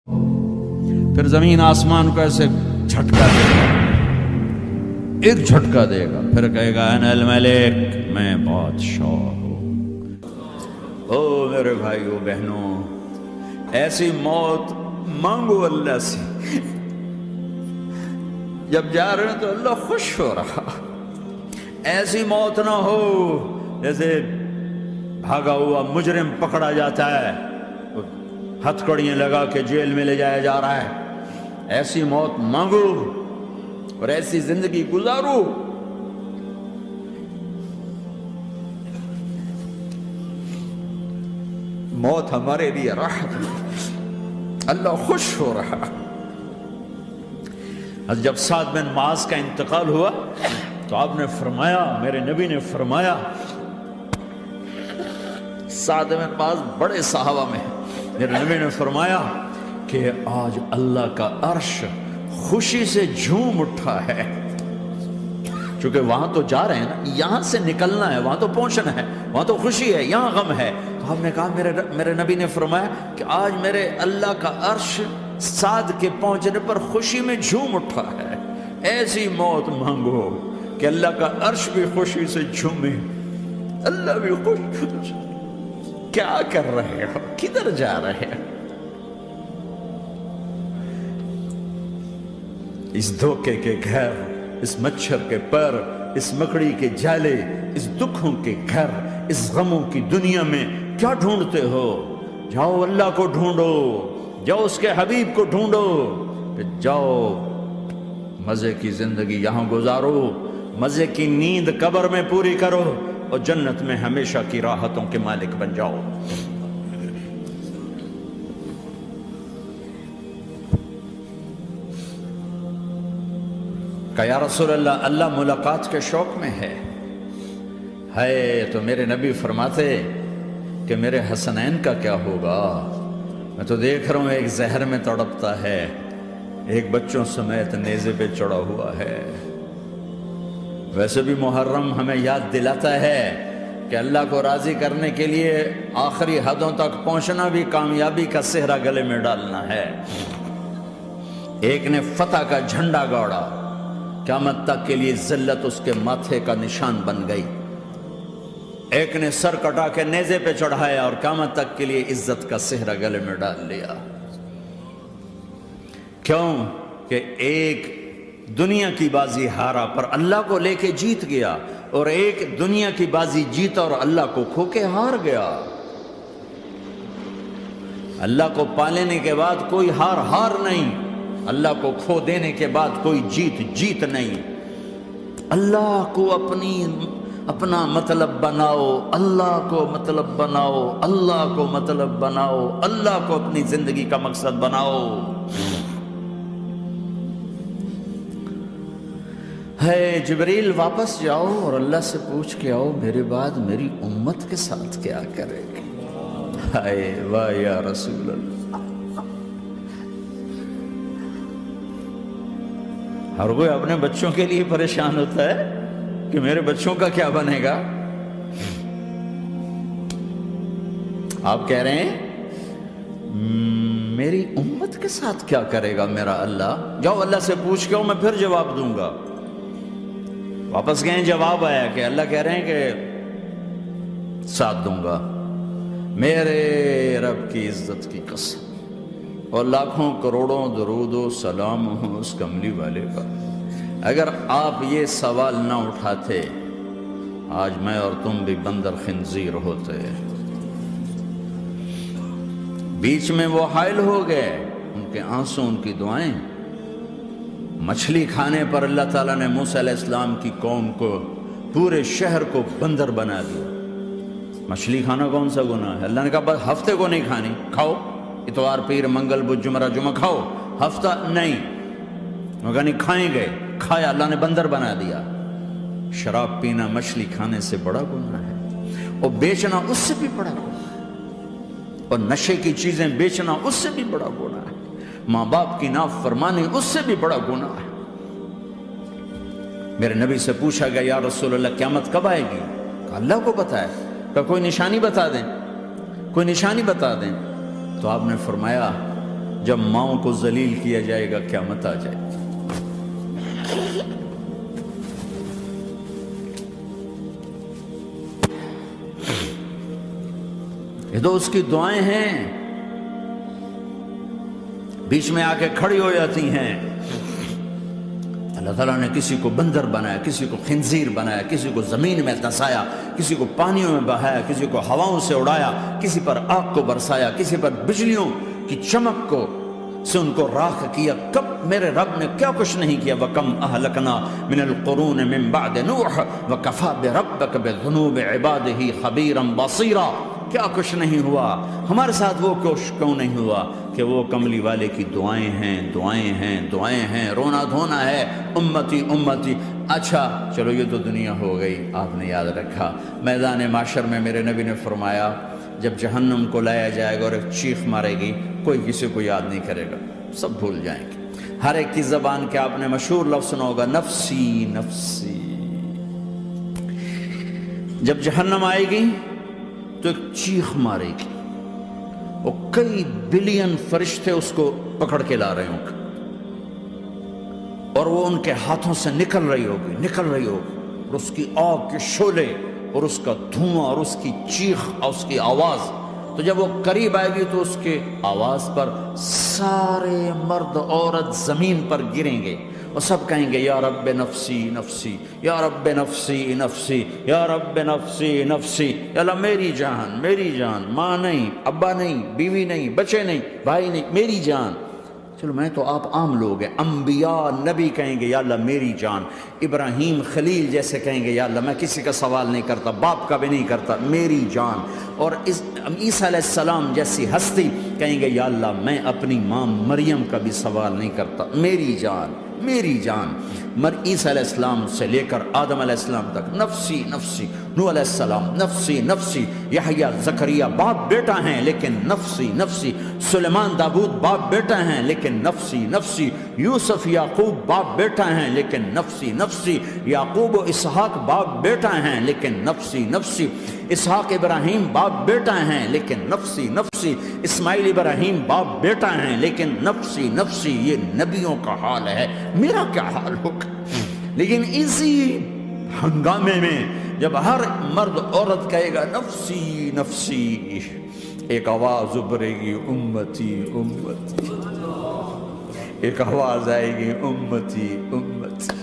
پھر زمین آسمان کو ایسے جھٹکا دے گا، ایک جھٹکا دے گا، پھر کہے گا انا الملک، میں بادشاہ ہوں۔ او میرے بھائیو بہنوں، ایسی موت مانگو اللہ سے، جب جا رہے ہیں تو اللہ خوش ہو رہا۔ ایسی موت نہ ہو جیسے بھاگا ہوا مجرم پکڑا جاتا ہے، ہتھکڑیاں لگا کے جیل میں لے جایا جا رہا ہے۔ ایسی موت مانگو اور ایسی زندگی گزارو۔ موت ہمارے لیے راحت ہے، اللہ خوش ہو رہا۔ جب سعد بن معاذ کا انتقال ہوا تو آپ نے فرمایا، میرے نبی نے فرمایا، سعد بن معاذ بڑے صحابہ میں، میرے نبی نے فرمایا کہ آج اللہ کا عرش خوشی سے جھوم اٹھا ہے، چونکہ وہاں تو جا رہے ہیں نا، یہاں سے نکلنا ہے، وہاں تو پہنچنا ہے، وہاں تو خوشی ہے، یہاں غم ہے۔ تو ہم نے کہا، میرے نبی نے فرمایا کہ آج میرے اللہ کا عرش سعد کے پہنچنے پر خوشی میں جھوم اٹھا ہے۔ ایسی موت مانگو کہ اللہ کا عرش بھی خوشی سے جھومے، اللہ بھی خوش۔ کیا کر رہے ہو؟ کدھر جا رہے ہو؟ اس دھوکے کے گھر، اس مچھر کے پر، اس مکڑی کے جالے، اس دکھوں کے گھر، اس غموں کی دنیا میں کیا ڈھونڈتے ہو؟ جاؤ اللہ کو ڈھونڈو، جاؤ اس کے حبیب کو ڈھونڈو، پھر جاؤ مزے کی زندگی یہاں گزارو، مزے کی نیند قبر میں پوری کرو، اور جنت میں ہمیشہ کی راحتوں کے مالک بن جاؤ۔ کہ یا رسول اللہ، اللہ ملاقات کے شوق میں ہے۔ تو میرے نبی فرماتے کہ میرے حسنین کا کیا ہوگا؟ میں تو دیکھ رہا ہوں ایک زہر میں تڑپتا ہے، ایک بچوں سمیت نیزے پہ چڑھا ہوا ہے۔ ویسے بھی محرم ہمیں یاد دلاتا ہے کہ اللہ کو راضی کرنے کے لیے آخری حدوں تک پہنچنا بھی کامیابی کا صحرا گلے میں ڈالنا ہے۔ ایک نے فتح کا جھنڈا گاڑا، قیامت تک کے لیے ذلت اس کے ماتھے کا نشان بن گئی۔ ایک نے سر کٹا کے نیزے پہ چڑھایا اور قیامت تک کے لیے عزت کا صحرا گلے میں ڈال لیا۔ کیوں کہ ایک دنیا کی بازی ہارا پر اللہ کو لے کے جیت گیا، اور ایک دنیا کی بازی جیتا اور اللہ کو کھو کے ہار گیا۔ اللہ کو پا لینے کے بعد کوئی ہار نہیں، اللہ کو کھو دینے کے بعد کوئی جیت نہیں۔ اللہ کو اپنا مطلب بناؤ، اللہ کو مطلب بناؤ، اللہ کو مطلب بناؤ، اللہ کو اپنی زندگی کا مقصد بناؤ۔ جبریل واپس جاؤ اور اللہ سے پوچھ کے آؤ، میرے بعد میری امت کے ساتھ کیا کرے گی؟ واہ یا رسول اللہ۔ ہر کوئی اپنے بچوں کے لیے پریشان ہوتا ہے کہ میرے بچوں کا کیا بنے گا۔ آپ کہہ رہے ہیں میری امت کے ساتھ کیا کرے گا میرا اللہ؟ جاؤ اللہ سے پوچھ کے آؤ، میں پھر جواب دوں گا۔ واپس گئے، جواب آیا کہ اللہ کہہ رہے ہیں کہ ساتھ دوں گا، میرے رب کی عزت کی قسم، اور لاکھوں کروڑوں درود و سلام ہوں اس کملی والے کا۔ اگر آپ یہ سوال نہ اٹھاتے، آج میں اور تم بھی بندر خنزیر ہوتے۔ بیچ میں وہ حائل ہو گئے، ان کے آنسو، ان کی دعائیں۔ مچھلی کھانے پر اللہ تعالیٰ نے موسیٰ علیہ السلام کی قوم کو، پورے شہر کو بندر بنا دیا۔ مچھلی کھانا کون سا گناہ ہے؟ اللہ نے کہا بس ہفتے کو نہیں کھانی، کھاؤ، اتوار پیر منگل بدھ جمعہ جمعہ کھاؤ، ہفتہ نہیں۔ مگر نہیں کھائیں گے، کھایا، اللہ نے بندر بنا دیا۔ شراب پینا مچھلی کھانے سے بڑا گناہ ہے، اور بیچنا اس سے بھی بڑا گناہ ہے، اور نشے کی چیزیں بیچنا اس سے بھی بڑا گناہ ہے، ماں باپ کی نافرمانی اس سے بھی بڑا گناہ ہے۔ میرے نبی سے پوچھا گیا یا رسول اللہ قیامت کب آئے گی؟ کہا اللہ کو پتہ ہے۔ کہا کوئی نشانی بتا دیں، کوئی نشانی بتا دیں۔ تو آپ نے فرمایا جب ماؤں کو ذلیل کیا جائے گا قیامت آ جائے گی۔ یہ تو اس کی دعائیں ہیں، بیچ میں آ کے کھڑی ہو جاتی ہیں۔ اللہ تعالیٰ نے کسی کو بندر بنایا، کسی کو خنزیر بنایا، کسی کو زمین میں دھسایا، کسی کو پانیوں میں بہایا، کسی کو ہواؤں سے اڑایا، کسی پر آگ کو برسایا، کسی پر بجلیوں کی چمک کو سے ان کو راکھ کیا۔ کب میرے رب نے کیا کچھ نہیں کیا۔ وَكَمْ أَهْلَكْنَا مِنَ الْقُرُونِ مِنْ بَعْدِ نُوحٍ وَكَفَى بِرَبِّكَ بِذُنُوبِ عِبَادِهِ خَبِيرًا بَصِيرًا۔ کیا کچھ نہیں ہوا ہمارے ساتھ، وہ کیوں نہیں ہوا کہ وہ کملی والے کی دعائیں ہیں، دعائیں ہیں، دعائیں ہیں، رونا دھونا ہے، امتی امتی۔ اچھا چلو یہ تو دنیا ہو گئی، آپ نے یاد رکھا میدان معاشر میں میرے نبی نے فرمایا جب جہنم کو لایا جائے گا اور ایک چیخ مارے گی، کوئی کسی کو یاد نہیں کرے گا، سب بھول جائیں گے۔ ہر ایک کی زبان کے آپ نے مشہور لفظ سنا ہوگا، نفسی نفسی۔ جب جہنم آئے گی تو ایک چیخ مارے گی، اور کئی بلین فرشتے اس کو پکڑ کے لا رہے ہوں گے، اور وہ ان کے ہاتھوں سے نکل رہی ہوگی، اور اس کی آگ کے شعلے اور اس کا دھواں اور اس کی چیخ اور اس کی آواز۔ تو جب وہ قریب آئے گی تو اس کے آواز پر سارے مرد عورت زمین پر گریں گے اور سب کہیں گے یا رب نفسی نفسی، یا رب نفسی نفسی، یا رب نفسی نفسی۔ یا اللہ میری جان، میری جان، ماں نہیں، ابا نہیں، بیوی نہیں، بچے نہیں، بھائی نہیں، میری جان۔ چلو میں تو آپ عام لوگ ہیں، انبیاء نبی کہیں گے یا اللہ میری جان، ابراہیم خلیل جیسے کہیں گے یا اللہ میں کسی کا سوال نہیں کرتا، باپ کا بھی نہیں کرتا، میری جان۔ اور عیسیٰ علیہ السلام جیسی ہستی کہیں گے یا اللہ میں اپنی ماں مریم کا بھی سوال نہیں کرتا، میری جان، میری جان۔ عیسیٰ علیہ السلام سے لے کر آدم علیہ السلام تک نفسی نفسی، نوح علیہ السلام نفسی نفسی، یحییٰ زکریا باپ بیٹا ہیں لیکن نفسی نفسی، سلیمان داؤد باپ بیٹا ہیں لیکن نفسی نفسی، یوسف یعقوب باپ بیٹا ہیں لیکن نفسی نفسی، یعقوب و اسحاق باپ بیٹا ہیں لیکن نفسی نفسی، اسحاق ابراہیم باپ بیٹا ہیں لیکن نفسی نفسی، اسماعیل ابراہیم باپ بیٹا ہیں لیکن نفسی نفسی۔ یہ نبیوں کا حال ہے، میرا کیا حال ہوگا؟ لیکن اسی ہنگامے میں جب ہر مرد عورت کہے گا نفسی نفسی، ایک آواز ابھرے گی امتی امتی، ایک آواز آئے گی امتی امتی،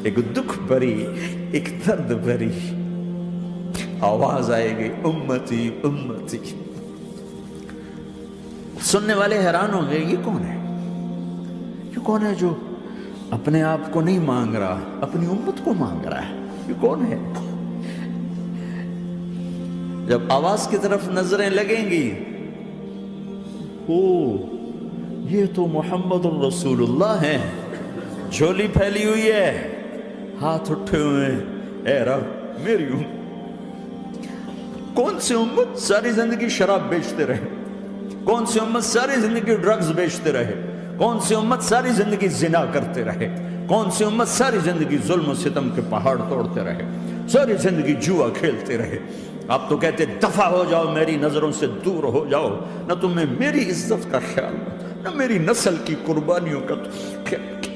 ایک دکھ بھری، ایک درد بھری آواز آئے گی امتی امتی۔ سننے والے حیران ہوں گے یہ کون ہے، یہ کون ہے جو اپنے آپ کو نہیں مانگ رہا، اپنی امت کو مانگ رہا ہے، یہ کون ہے؟ جب آواز کی طرف نظریں لگیں گی، او یہ تو محمد الرسول اللہ ہے، جھولی پھیلی ہوئی ہے، ہاتھ اٹھے ہوئے ہیں، اے رب میری امت۔ کون سی امت ساری زندگی شراب بیچتے رہے، کون سی امت ساری زندگی ڈرگز بیچتے رہے، کون سی امت ساری زندگی زنا کرتے رہے، کون سی امت ساری زندگی ظلم و ستم کے پہاڑ توڑتے رہے، ساری زندگی جوا کھیلتے رہے۔ آپ تو کہتے دفع ہو جاؤ، میری نظروں سے دور ہو جاؤ، نہ تمہیں میری عزت کا خیال، نہ میری نسل کی قربانیوں کا خیال،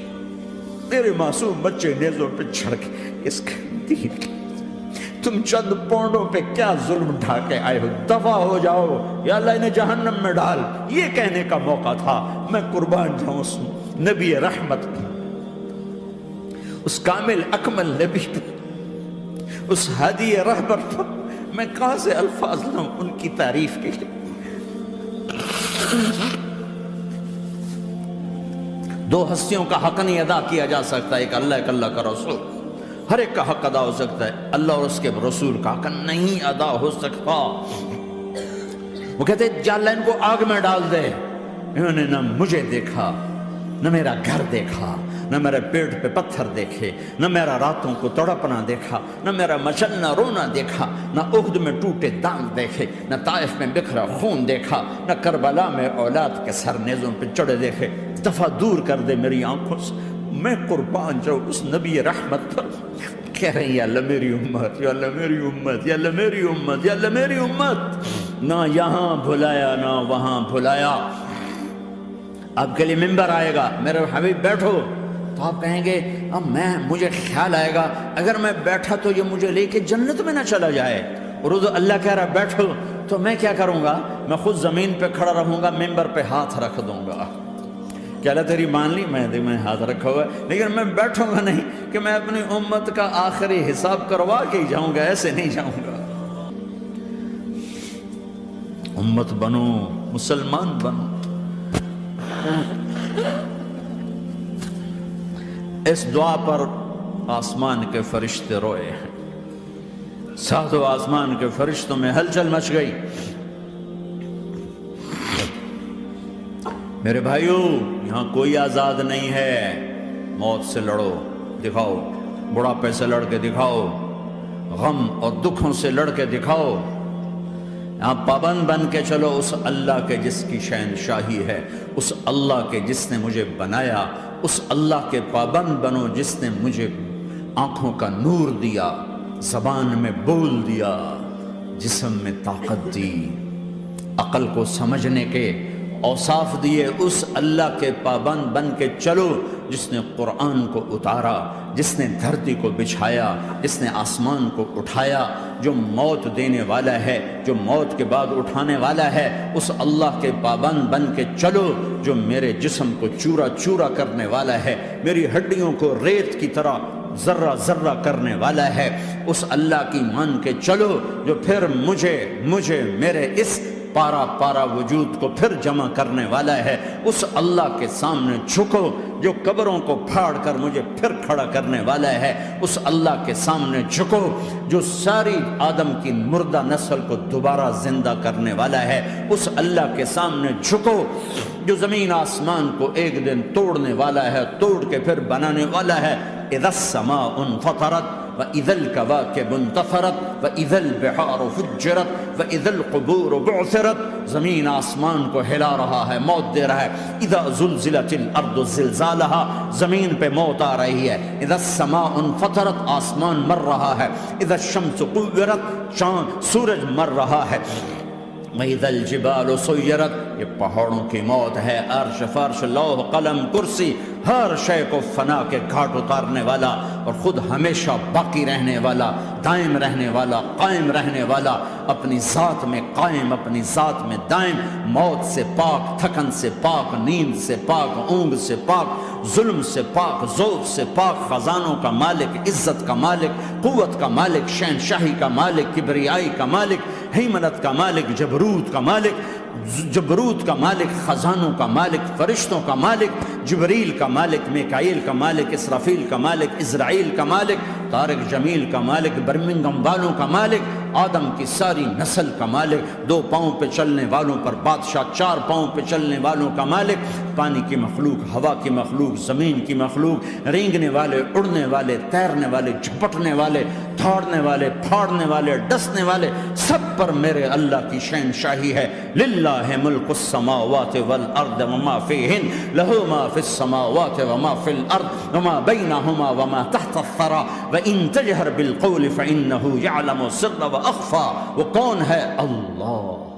میرے معصوم بچے نیزوں پہ چڑھ کے اس کے دین کے تم چند پونڈوں پہ کیا ظلم ڈھا کے آئے ہو، دفع ہو جاؤ، یا اللہ انہیں جہنم میں ڈال۔ یہ کہنے کا موقع تھا، میں قربان جاؤں اس نبی رحمت پہ، اس کامل اکمل نبی پہ، اس ہادی رہبر پر۔ میں کہاں سے الفاظ لوں ان کی تعریف کے لیے؟ دو ہستیوں کا حق نہیں ادا کیا جا سکتا، ایک اللہ، ایک اللہ کا رسول۔ ہر ایک کا حق ادا ہو سکتا ہے، اللہ اور اس کے رسول کا حق نہیں ادا ہو سکتا۔ وہ کہتے ہیں جا اللہ ان کو آگ میں ڈال دے۔ انہوں نے نہ مجھے دیکھا، نہ میرا گھر دیکھا، نہ میرے پیٹ پہ پتھر دیکھے، نہ میرا راتوں کو تڑپنا دیکھا، نہ میرا مچلنا رونا دیکھا، نہ احد میں ٹوٹے دانت دیکھے، نہ طائف میں بکھرا خون دیکھا، نہ کربلا میں اولاد کے سر نیزوں پہ چڑھے دیکھے۔ دفعہ دور کر دے میری آنکھوں سے، میں قربان جاؤں اس نبی رحمت پر۔ کہہ رہے ہیں یا اللہ میری امت، یا اللہ میری امت، یا اللہ میری امت، یا اللہ میری امت۔ نہ یہاں بھلایا نہ وہاں بھلایا، آپ کے لیے ممبر آئے گا، میرے حبیب بیٹھو، تو آپ کہیں گے اب مجھے خیال آئے گا اگر میں بیٹھا تو یہ مجھے لے کے جنت میں نہ چلا جائے، اور اللہ کہہ رہا بیٹھو، تو میں کیا کروں گا؟ میں خود زمین پہ کھڑا رہوں گا، ممبر پہ ہاتھ رکھ دوں گا، کہ اللہ تیری مان لی، میں ہاتھ رکھا ہوا ہے، لیکن میں بیٹھوں گا نہیں کہ میں اپنی امت کا آخری حساب کروا کے ہی جاؤں گا، ایسے نہیں جاؤں گا۔ امت بنو، مسلمان بنو۔ اس دعا پر آسمان کے فرشتے روئے ہیں، ساتوں آسمان کے فرشتوں میں ہلچل مچ گئی۔ میرے بھائیو، یہاں کوئی آزاد نہیں ہے، موت سے لڑو، دکھاؤ، بڑھاپے سے لڑ کے دکھاؤ، غم اور دکھوں سے لڑ کے دکھاؤ، یہاں پابند بن کے چلو اس اللہ کے جس کی شہنشاہی ہے، اس اللہ کے جس نے مجھے بنایا، اس اللہ کے پابند بنو جس نے مجھے آنکھوں کا نور دیا، زبان میں بول دیا، جسم میں طاقت دی، عقل کو سمجھنے کے اوصاف دیے، اس اللہ کے پابند بن کے چلو جس نے قرآن کو اتارا، جس نے دھرتی کو بچھایا، جس نے آسمان کو اٹھایا، جو موت دینے والا ہے، جو موت کے بعد اٹھانے والا ہے، اس اللہ کے پابند بن کے چلو جو میرے جسم کو چورا چورا کرنے والا ہے، میری ہڈیوں کو ریت کی طرح ذرہ ذرہ کرنے والا ہے، اس اللہ کی مان کے چلو جو پھر مجھے میرے اس پارا پارا وجود کو پھر جمع کرنے والا ہے، اس اللہ کے سامنے جھکو جو قبروں کو پھاڑ کر مجھے پھر کھڑا کرنے والا ہے، اس اللہ کے سامنے جھکو جو ساری آدم کی مردہ نسل کو دوبارہ زندہ کرنے والا ہے، اس اللہ کے سامنے جھکو جو زمین آسمان کو ایک دن توڑنے والا ہے، توڑ کے پھر بنانے والا ہے۔ اذا السماء انفطرت وَإِذَا الْكَوَاكِبُ انْتَثَرَتْ وَإِذَا الْبِحَارُ فُجِّرَتْ وَإِذَا الْقُبُورُ بُعْثِرَتْ، زمین آسمان کو ہلا رہا ہے، موت دے رہا ہے۔ اِذَا زُلْزِلَتِ الْأَرْضُ زِلْزَالَهَا، زمین پہ موت آ رہی ہے۔ اِذَا السَّمَاءُ انْفَطَرَتْ، آسمان مر رہا ہے۔ اِذَا الشَّمْسُ كُوِّرَتْ، چاند سورج مر رہا ہے۔ وَإِذَا الْجِبَالُ سُيِّرَتْ، یہ پہاڑوں کی موت ہے، عرش فرش لوح قلم کرسی، ہر شے کو فنا کے گھاٹ اتارنے والا اور خود ہمیشہ باقی رہنے والا، دائم رہنے والا، قائم رہنے والا، اپنی ذات میں قائم، اپنی ذات میں دائم، موت سے پاک، تھکن سے پاک، نیند سے پاک، اونگ سے پاک، ظلم سے پاک، ذوق سے پاک، خزانوں کا مالک، عزت کا مالک، قوت کا مالک، شہنشاہی کا مالک، کبریائی کا مالک، ہیمنت کا مالک، جبروت کا مالک، جبروت کا مالک، خزانوں کا مالک، فرشتوں کا مالک، جبریل کا مالک، میکائیل کا مالک، اسرافیل کا مالک، اسرائیل کا مالک، طارق جمیل کا مالک، برمنگم والوں کا مالک، آدم کی ساری نسل کا مالک، 2 پاؤں پہ چلنے والوں پر بادشاہ، 4 پاؤں پہ چلنے والوں کا مالک، پانی کی مخلوق، ہوا کی مخلوق، زمین کی مخلوق، رینگنے والے، اڑنے والے، تیرنے والے، جھپٹنے والے، دھاڑنے والے، پھاڑنے والے، ڈسنے والے، سب پر میرے اللہ کی شہنشاہی ہے۔ للہ ملک السماوات والارض وما فیہن، لہ ما فی السماوات وما فی الارض وما بینہما وما تحت الثری وان تجہر بالقول فانہ یعلم السر واخفی۔ وہ کون ہے؟ اللہ۔